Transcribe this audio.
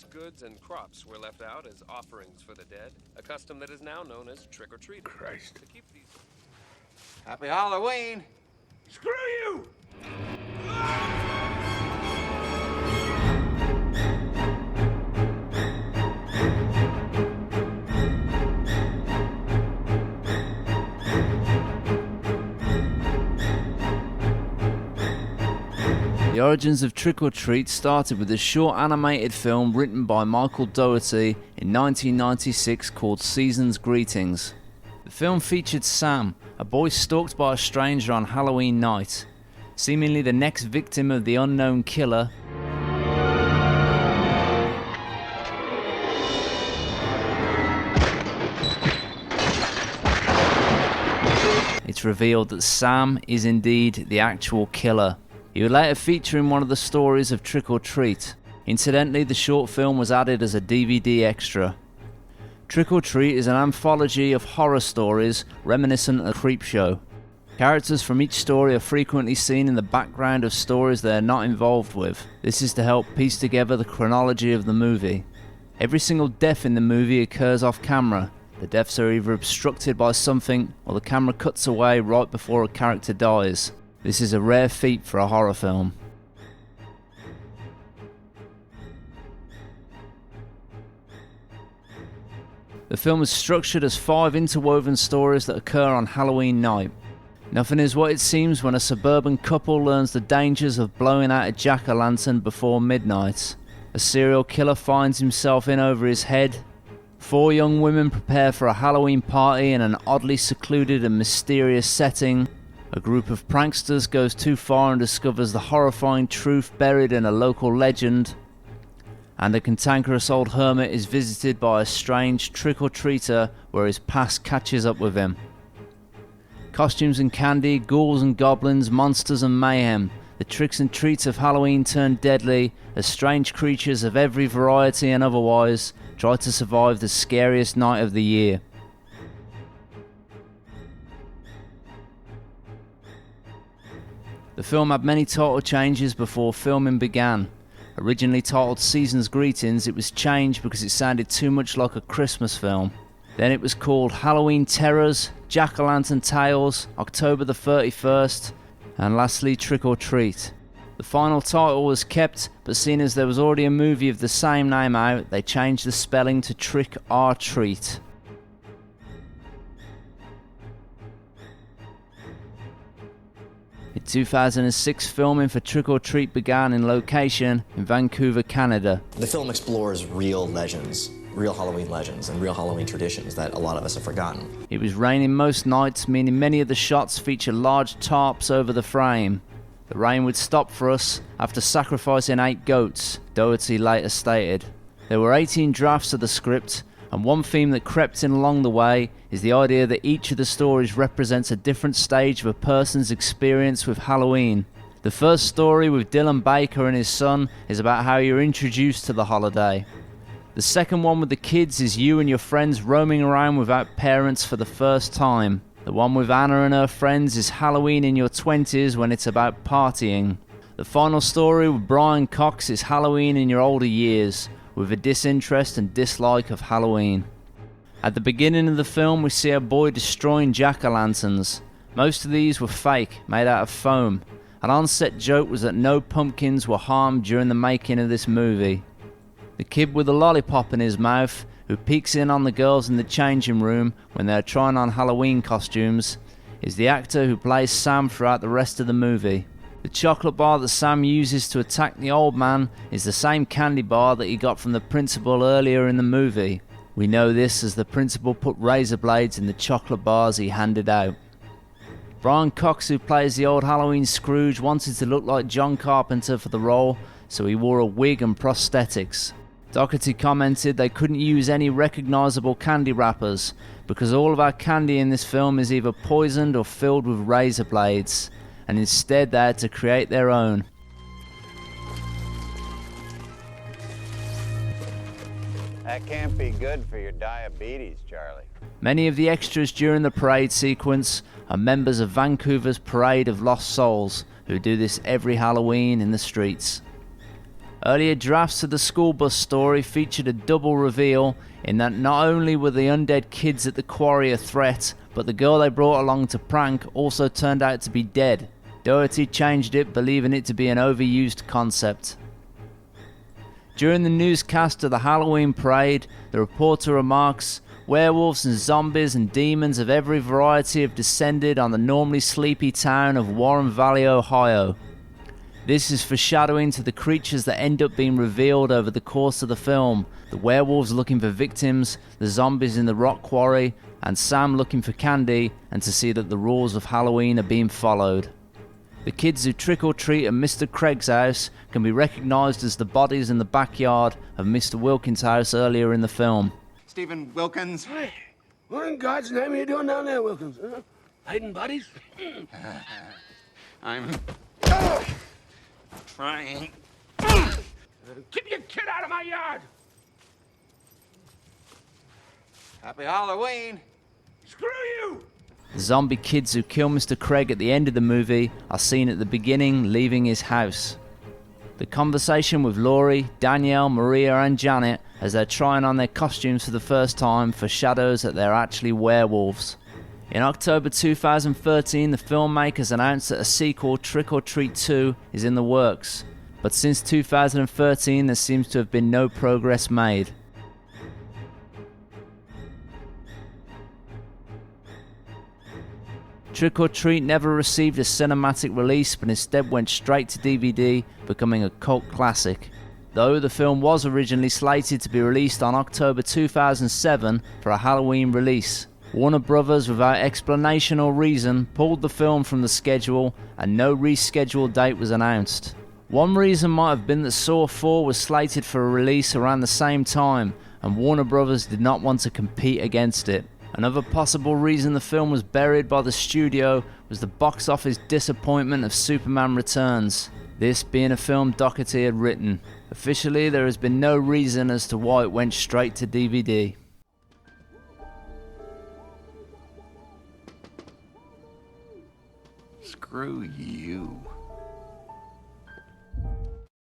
baked goods and crops were left out as offerings for the dead, a custom that is now known as trick-or-treating. Christ. To keep these... Happy Halloween! Screw you! The origins of Trick or Treat started with a short animated film written by Michael Dougherty in 1996 called Season's Greetings. The film featured Sam, a boy stalked by a stranger on Halloween night. Seemingly the next victim of the unknown killer, it's revealed that Sam is indeed the actual killer. He would later feature in one of the stories of Trick or Treat. Incidentally, the short film was added as a DVD extra. Trick or Treat is an anthology of horror stories reminiscent of Creepshow. Characters from each story are frequently seen in the background of stories they are not involved with. This is to help piece together the chronology of the movie. Every single death in the movie occurs off camera. The deaths are either obstructed by something or the camera cuts away right before a character dies. This is a rare feat for a horror film. The film is structured as 5 interwoven stories that occur on Halloween night. Nothing is what it seems when a suburban couple learns the dangers of blowing out a jack-o'-lantern before midnight. A serial killer finds himself in over his head. 4 young women prepare for a Halloween party in an oddly secluded and mysterious setting. A group of pranksters goes too far and discovers the horrifying truth buried in a local legend. And a cantankerous old hermit is visited by a strange trick-or-treater where his past catches up with him. Costumes and candy, ghouls and goblins, monsters and mayhem. The tricks and treats of Halloween turn deadly as strange creatures of every variety and otherwise try to survive the scariest night of the year. The film had many title changes before filming began. Originally titled Season's Greetings, it was changed because it sounded too much like a Christmas film. Then it was called Halloween Terrors, Jack-o'-lantern Tales, October the 31st, and lastly Trick or Treat. The final title was kept, but seeing as there was already a movie of the same name out, they changed the spelling to Trick or Treat. In 2006, filming for Trick or Treat began in location in Vancouver, Canada. The film explores real legends, real Halloween legends, and real Halloween traditions that a lot of us have forgotten. It was raining most nights, meaning many of the shots feature large tarps over the frame. The rain would stop for us after sacrificing 8 goats, Dougherty later stated. There were 18 drafts of the script, and one theme that crept in along the way is the idea that each of the stories represents a different stage of a person's experience with Halloween. The first story with Dylan Baker and his son is about how you're introduced to the holiday. The second one with the kids is you and your friends roaming around without parents for the first time. The one with Anna and her friends is Halloween in your 20s when it's about partying. The final story with Brian Cox is Halloween in your older years, with a disinterest and dislike of Halloween. At the beginning of the film we see a boy destroying jack-o'-lanterns. Most of these were fake, made out of foam. An on-set joke was that no pumpkins were harmed during the making of this movie. The kid with a lollipop in his mouth, who peeks in on the girls in the changing room when they are trying on Halloween costumes, is the actor who plays Sam throughout the rest of the movie. The chocolate bar that Sam uses to attack the old man is the same candy bar that he got from the principal earlier in the movie. We know this as the principal put razor blades in the chocolate bars he handed out. Brian Cox, who plays the old Halloween Scrooge, wanted to look like John Carpenter for the role, so he wore a wig and prosthetics. Dougherty commented they couldn't use any recognisable candy wrappers because all of our candy in this film is either poisoned or filled with razor blades, and instead they had to create their own. That can't be good for your diabetes, Charlie. Many of the extras during the parade sequence are members of Vancouver's Parade of Lost Souls, who do this every Halloween in the streets. Earlier drafts of the school bus story featured a double reveal in that not only were the undead kids at the quarry a threat, but the girl they brought along to prank also turned out to be dead. Doherty changed it, believing it to be an overused concept. During the newscast of the Halloween parade, the reporter remarks, "Werewolves and zombies and demons of every variety have descended on the normally sleepy town of Warren Valley, Ohio." This is foreshadowing to the creatures that end up being revealed over the course of the film. The werewolves looking for victims, the zombies in the rock quarry, and Sam looking for candy and to see that the rules of Halloween are being followed. The kids who trick or treat at Mr. Craig's house can be recognised as the bodies in the backyard of Mr. Wilkins' house earlier in the film. Stephen Wilkins. Hey, what in God's name are you doing down there, Wilkins? Huh? Hiding bodies? I'm trying. Keep your kid out of my yard! Happy Halloween. Screw you! The zombie kids who kill Mr. Craig at the end of the movie are seen at the beginning leaving his house. The conversation with Laurie, Danielle, Maria and Janet as they're trying on their costumes for the first time foreshadows that they're actually werewolves. In October 2013, the filmmakers announced that a sequel, Trick or Treat 2, is in the works, but since 2013 there seems to have been no progress made. Trick or Treat never received a cinematic release, but instead went straight to DVD, becoming a cult classic. Though the film was originally slated to be released on October 2007 for a Halloween release, Warner Brothers, without explanation or reason, pulled the film from the schedule and no rescheduled date was announced. One reason might have been that Saw 4 was slated for a release around the same time, and Warner Brothers did not want to compete against it. Another possible reason the film was buried by the studio was the box office disappointment of Superman Returns, this being a film Doherty had written. Officially, there has been no reason as to why it went straight to DVD. Screw you.